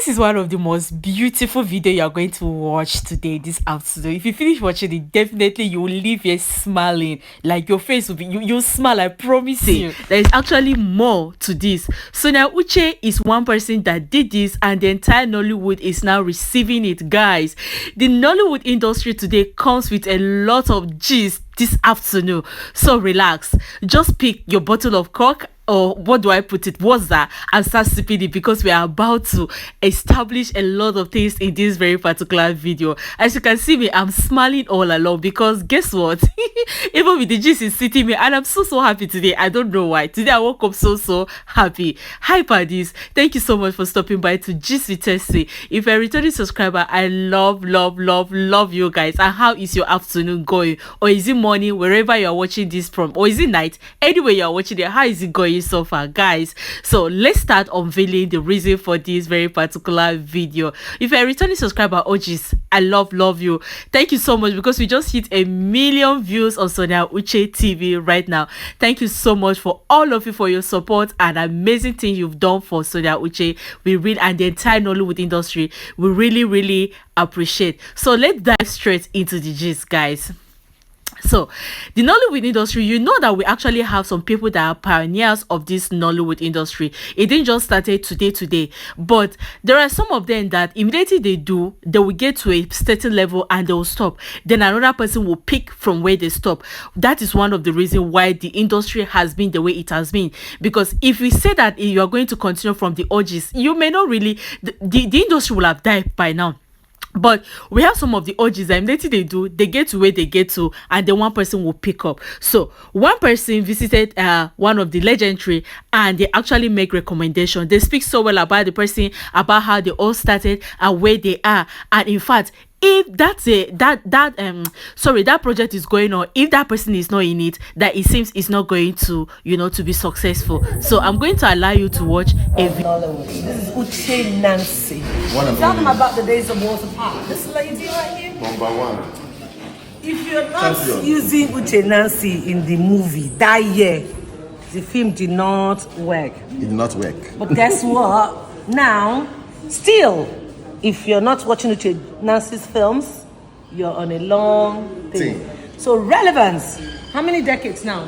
this is one of the most beautiful video you're going to watch today, this afternoon. If you finish watching it, definitely you will leave here smiling. Like your face will be, you'll smile, I promise you. There is actually more to this. Sonia Uche is one person that did this, and the entire Nollywood is now receiving it, guys. The Nollywood industry today comes with a lot of gist this afternoon, so relax, just pick your bottle of coke, or what do I put it, water, and start sipping it, because we are about to establish a lot of things in this very particular video. As you can see me, I'm smiling all along, because guess what? Even with the gist is sitting me, and I'm so happy today. I don't know why today I woke up so happy. Hi Paddies, thank you so much for stopping by to Gist with Tessie. If you're a returning subscriber, I love you guys. And how is your afternoon going, or is it morning wherever you're watching this from, or is it night? Anyway you're watching it, how is it going so far, guys? So let's start unveiling the reason for this very particular video. If you're a returning subscriber, OGs, I love you. Thank you so much, because we just hit 1 million views on Sonia Uche TV right now. Thank you so much for all of you, for your support and amazing thing you've done for Sonia Uche. We really, and the entire Nollywood industry, we really appreciate. So let's dive straight into the gist, guys. So the Nollywood industry, you know that we actually have some people that are pioneers of this Nollywood industry. It didn't just started today, but there are some of them that immediately they will get to a certain level and they will stop. Then another person will pick from where they stop. That is one of the reasons why the industry has been the way it has been. Because if we say that you are going to continue from the OGs, you may not really, the industry will have died by now. But we have some of the OGs that immediately they get to where they get to, and then one person will pick up. So one person visited one of the legendary, and they actually make recommendations. They speak so well about the person, about how they all started and where they are. And in fact, if that project is going on, if that person is not in it, that it seems it's not going to, to be successful. So I'm going to allow you to watch a video. This is Uche Nancy. Tell them about the days of Water Park. This lady right here. Number one. If you're not using Uche Nancy in the movie that year, the film did not work. It did not work. But guess what? Now, still, if you're not watching Uche Nancy's films, you're on a long thing. So relevance, how many decades now?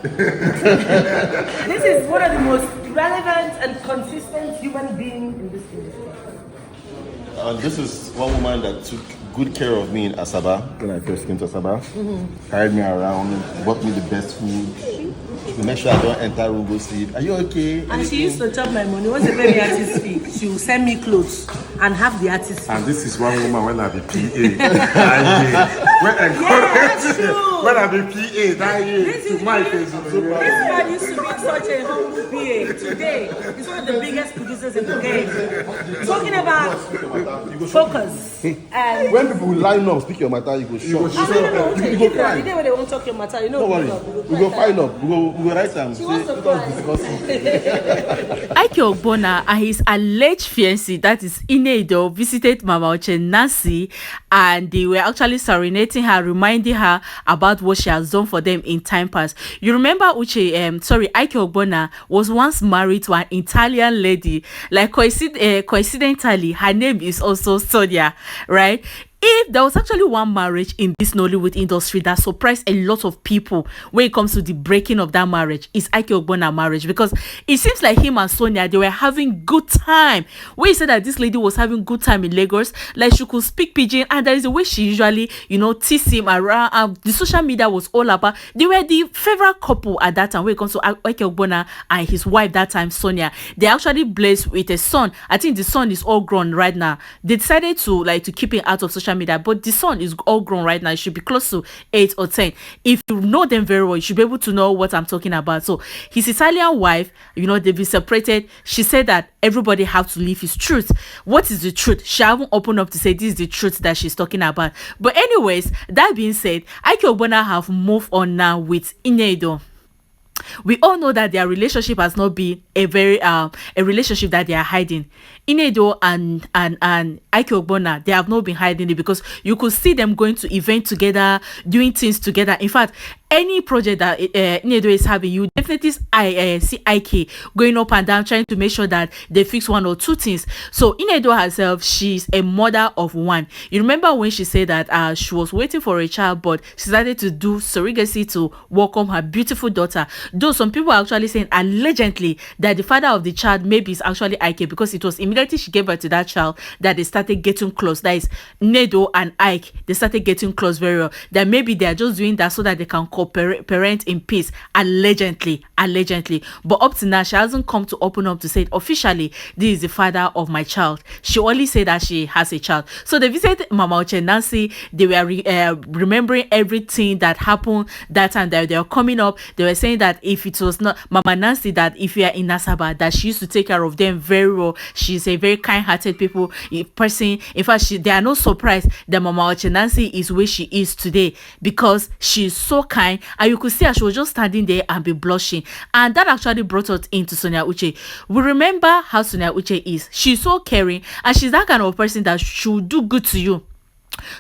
This is one of the most relevant and consistent human beings in this industry. This is one woman that took good care of me in Asaba when I first came to Asaba. Carried me around, bought me the best food. To make sure I don't enter room, go sleep. Are you okay? And she used to chop my money. Once they pay me artist fee, she will send me clothes and have the artist fee. And this is one woman when I be PA. When I be PA, that year, to my face. This man used to be such a humble PA. Today, he's one of the biggest producers in the game. Talking about focus. And when people line up, speak your matter, you go shock. No. You go cry. The day when they won't talk your matter, you know. Don't worry. We go find up. We go write them. She wants to cry. Ike Ogbonna and his alleged fiancé, that is Inedo, visited Mama Uche Nancy, and they were actually serenading her, reminding her about what she has done for them in time past. You remember Ike Ogbonna was once married to an Italian lady. Like coincidentally, her name is also Sonia, right? If there was actually one marriage in this Nollywood industry that surprised a lot of people when it comes to the breaking of that marriage, is Ike Ogbonna marriage, because it seems like him and Sonia, they were having good time. When he said that this lady was having good time in Lagos, like she could speak pidgin, and there is a way she usually, tease him around. The social media was all about. They were the favorite couple at that time when it comes to Ike Ogbonna and his wife that time, Sonia. They actually blessed with a son. I think the son is all grown right now. They decided to keep him out of social media, but the son is all grown right now. It should be close to 8 or 10. If you know them very well, you should be able to know what I'm talking about. So his Italian wife, they've been separated. She said that everybody have to live his truth. What is the truth? She haven't opened up to say this is the truth that she's talking about. But anyways, that being said, Ike Ogbonna have moved on now with Inedo. We all know that their relationship has not been a relationship that they are hiding. Inedo and Ike Ogbonna, they have not been hiding it, because you could see them going to event together, doing things together. In fact, any project that Inedo is having, you definitely see Ike going up and down trying to make sure that they fix one or two things. So Inedo herself, she's a mother of one. You remember when she said that she was waiting for a child, but she started to do surrogacy to welcome her beautiful daughter. Though some people are actually saying allegedly that the father of the child maybe is actually Ike, because it was immediately she gave birth to that child that they started getting close. That is Nedo and Ike, they started getting close very well. That maybe they are just doing that so that they can parent in peace, allegedly. But up to now, she hasn't come to open up to say officially this is the father of my child. She only said that she has a child. So they visited Mama Uche Nancy. They were remembering everything that happened that time that they were coming up. They were saying that if it was not Mama Nancy, that if you are in Nasaba, that she used to take care of them very well. She's a very kind-hearted person. In fact, they are not surprised that Mama Uche Nancy is where she is today, because she's so kind, and you could see her, she was just standing there and be blushing. And that actually brought us into Sonia Uche. We remember how Sonia Uche is. She's so caring, and she's that kind of person that should do good to you.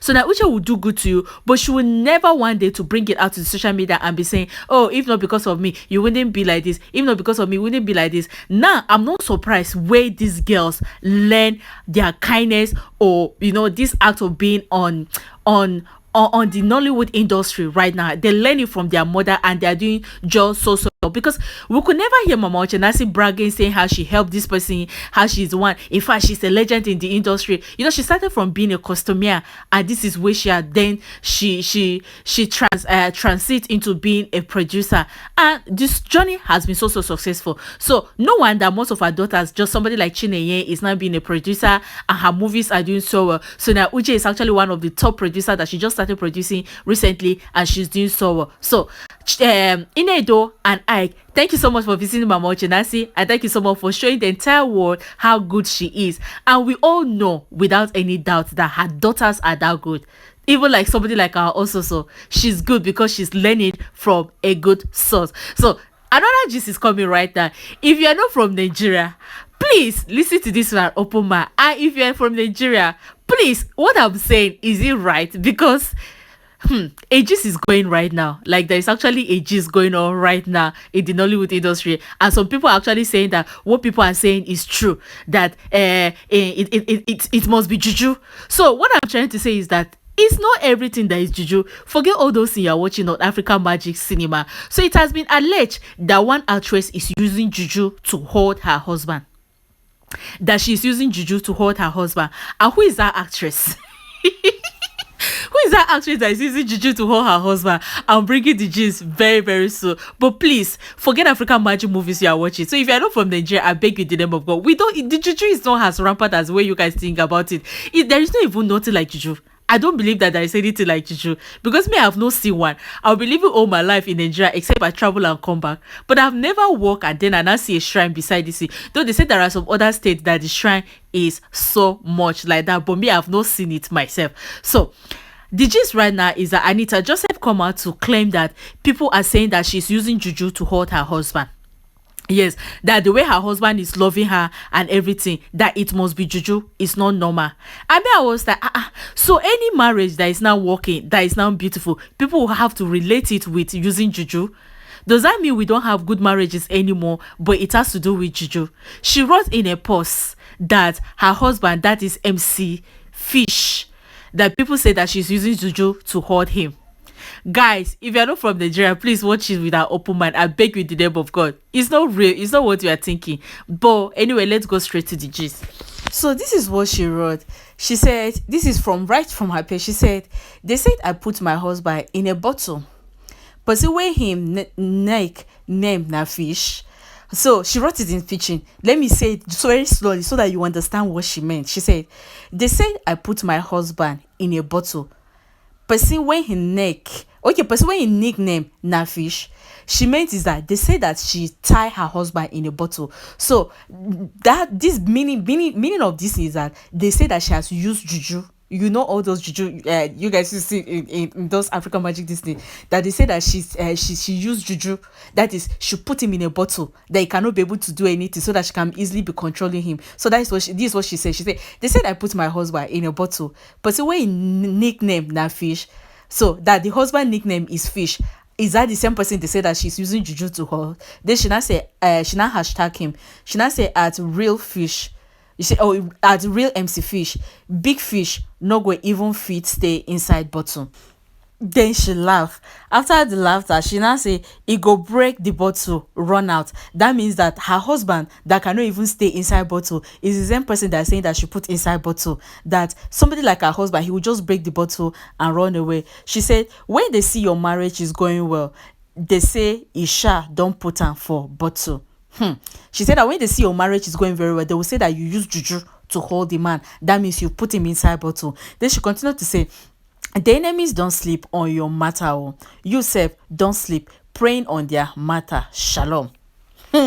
So that Uche will do good to you, but she will never one day to bring it out to the social media and be saying, oh, if not because of me, you wouldn't be like this. If not because of me, you wouldn't be like this. Now, I'm not surprised where these girls learn their kindness, or, this act of being on the Nollywood industry right now. They learn it from their mother, and they're doing just so because we could never hear Mama Uche Nancy bragging, saying how she helped this person, how she's the one. In fact, she's a legend in the industry. She started from being a costumier, and this is where she had then she transit into being a producer, and this journey has been so successful. So no wonder most of her daughters, just somebody like Chineye, is now being a producer, and her movies are doing so well. So now Uche is actually one of the top producers that she just started producing recently, and she's doing so well. So Inedo and Ike, thank you so much for visiting Mama Uche Nancy, and thank you so much for showing the entire world how good she is. And we all know without any doubt that her daughters are that good. Even like somebody like her also, so she's good because she's learning from a good source. So another gist is coming right now. If you are not from Nigeria, please listen to this one open mind. And if you are from Nigeria, please, what I'm saying, is it right? Because a gist is going right now. Like, there is actually a gist going on right now in the Nollywood industry, and some people are actually saying that what people are saying is true, that it must be juju. So what I'm trying to say is that it's not everything that is juju. Forget all those things you're watching on African Magic Cinema. So it has been alleged that one actress is using juju to hold her husband. That she's using juju to hold her husband. And who is that actress? Who is that actress that is using juju to hold her husband? I'm bringing the gist very, very soon. But please, forget African magic movies you are watching. So if you are not from Nigeria, I beg you in the name of God. The juju is not as rampant as the way you guys think about it. There is not even nothing like juju. I don't believe that there is anything like juju, because me, I have not seen one. I'll be living all my life in Nigeria except I travel and come back. But I've never walked and then I now see a shrine beside the sea. Though they say there are some other states that the shrine is so much like that, but me, I have not seen it myself. So the gist right now is that Anita Joseph come out to claim that people are saying that she's using juju to hold her husband. Yes, that the way her husband is loving her and everything, that it must be juju, is not normal. I mean, I was like, so any marriage that is now working, that is now beautiful, people will have to relate it with using juju. Does that mean we don't have good marriages anymore, but it has to do with juju? She wrote in a post that her husband, that is MC Fish, that people say that she's using juju to hold him. Guys, if you're not from Nigeria, please watch it with an open mind. I beg you in the name of God. It's not real. It's not what you are thinking. But anyway, let's go straight to the gist. So this is what she wrote. She said, this is right from her page. She said, they said I put my husband in a bottle, but the way him neck name na fish. So she wrote it in fiction. Let me say it very slowly so that you understand what she meant. She said, they said I put my husband in a bottle, person when he nickname na fish. She meant is that they say that she tie her husband in a bottle. So that this meaning of this is that they say that she has used juju you know all those juju, you guys you see in those African magic Disney, that they say that she used juju, that is, she put him in a bottle that he cannot be able to do anything, so that she can easily be controlling him. So that is what this is what she said. She said they said I put my husband in a bottle, but the way he nickname na fish, so that the husband nickname is fish. Is that the same person they say that she's using juju to her? Then she now say she now hashtag him. She now say at real fish. You say, oh, at real MC fish, big fish no go even fit stay inside bottle. Then she laugh. After the laughter, she now say he go break the bottle, run out. That means that her husband that cannot even stay inside bottle is the same person that's saying that she put inside bottle. That somebody like her husband, he will just break the bottle and run away. She said when they see your marriage is going well, they say Isha don't put am for bottle. She said that when they see your marriage is going very well, they will say that you use juju to hold the man. That means you put him inside bottle. Then she continued to say, the enemies don't sleep on your matter. Oh. You self don't sleep praying on their matter. Shalom. So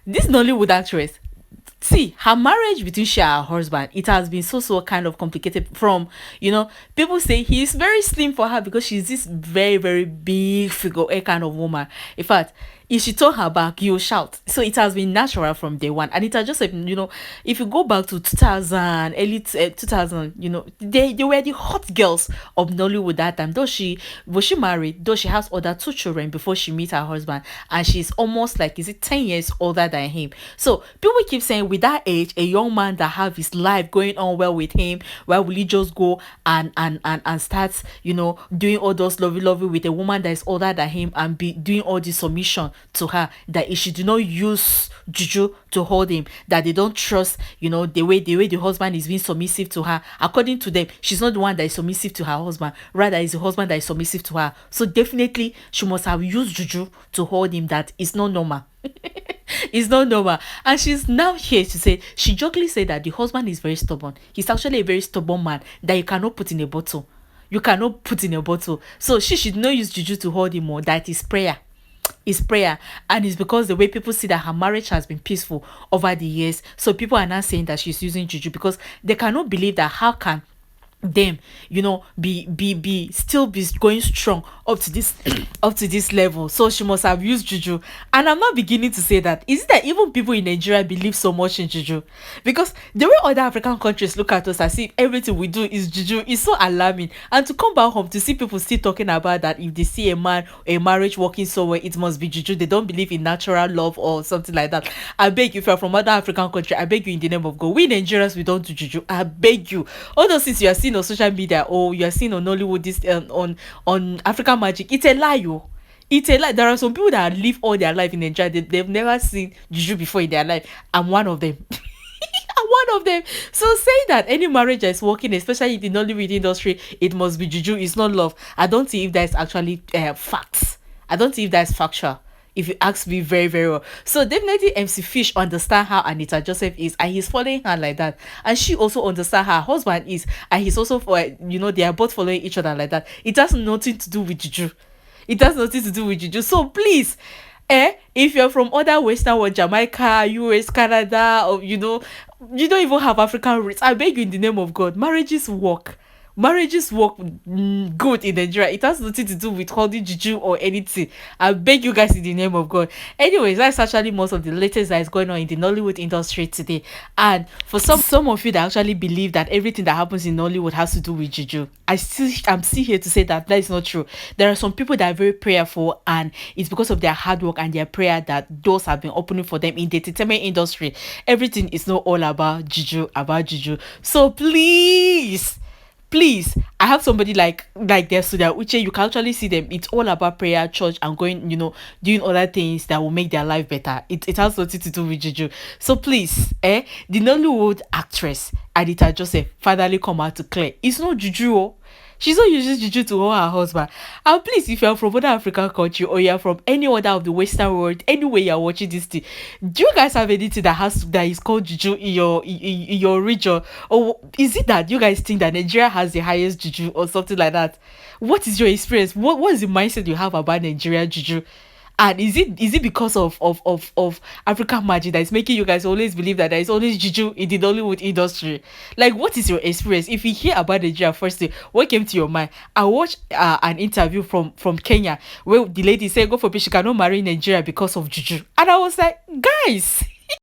this Nollywood actress, see, her marriage between she and her husband, it has been so kind of complicated. From, people say he's very slim for her because she's this very, very big figure, a kind of woman. In fact, if she turn her back, you shout. So it has been natural from day one. And it has just, if you go back to 2000, early 2000, they were the hot girls of Nollywood that time. Though she was married, though she has other 2 children before she meets her husband. And she's almost like, 10 years older than him. So people keep saying with that age, a young man that have his life going on well with him, why will he just go and start, doing all those lovey with a woman that is older than him and be doing all this submission to her, that if she do not use juju to hold him, that they don't trust, the way the husband is being submissive to her. According to them, she's not the one that is submissive to her husband, rather it's the husband that is submissive to her. So definitely she must have used juju to hold him. That is not normal. It's not normal. And she's now here to say, she jokingly said that the husband is very stubborn. He's actually a very stubborn man that you cannot put in a bottle. You cannot put in a bottle. So she should not use juju to hold him more. That is prayer. Is prayer. And it's because the way people see that her marriage has been peaceful over the years, so people are now saying that she's using juju, because they cannot believe that how can them be still be going strong up to this up to this level. So she must have used juju. And I'm not beginning to say that, is it that even people in Nigeria believe so much in juju? Because the way other African countries look at us as if everything we do is juju is so alarming. And to come back home to see people still talking about that, if they see a man or a marriage working so well, it must be juju. They don't believe in natural love or something like that. I beg you, if you're from other African country, I beg you in the name of God, we Nigerians, we don't do juju. I beg you. All those things you are seeing on social media, or you are seeing on Nollywood, this on African magic, it's a lie. It's a lie. There are some people that live all their life in Nigeria, they've never seen juju before in their life. I'm one of them. I'm one of them. So saying that any marriage that is working, especially in the Nollywood industry, it must be juju, is not love, I don't think if that is actually facts. I don't think if that is factual, if you ask me very, very well. So definitely MC Fish understand how Anita Joseph is, and he's following her like that. And she also understand how her husband is, and he's also, they are both following each other like that. It has nothing to do with juju. It has nothing to do with juju. So please, if you're from other Western world, Jamaica, US, Canada, or you don't even have African roots, I beg you in the name of God, marriages work good in Nigeria. It has nothing to do with holding juju or anything. I beg you guys in the name of God. Anyways, that's actually most of the latest that is going on in the Nollywood industry today. And for some of you that actually believe that everything that happens in Nollywood has to do with juju, I'm still here to say that is not true. There are some people that are very prayerful, and it's because of their hard work and their prayer that doors have been opening for them in the entertainment industry. Everything is not all about juju. So please, I have somebody like their Sonia, uche, you can actually see them. It's all about prayer, church, and going, doing other things that will make their life better. It has nothing to do with juju. So please, the Nollywood actress Anita Joseph finally come out to clear it's not juju. She's not using juju to hold her husband. And please, if you're from other African country, or you're from any other of the Western world, anywhere you're watching this thing, do you guys have anything that is called juju in your region? Or is it that you guys think that Nigeria has the highest juju or something like that? What is your experience? What is the mindset you have about Nigeria juju? And is it because of African magic that is making you guys always believe that there is always juju in the Nollywood industry? Like, what is your experience? If you hear about Nigeria first thing, what came to your mind? I watched an interview from Kenya where the lady said, "God forbid she cannot marry Nigeria because of juju," and I was like, guys.